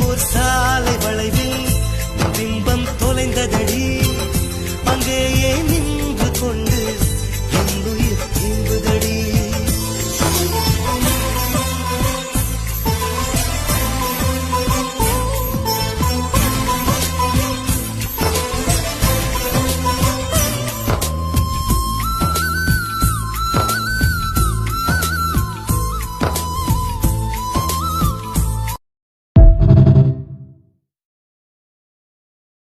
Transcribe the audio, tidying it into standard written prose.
ஓர் சாலை வளைவில் பிம்பம் தொலைந்ததடி அங்கேயே நின்று கொண்டு என் உயிர் தீங்குதடி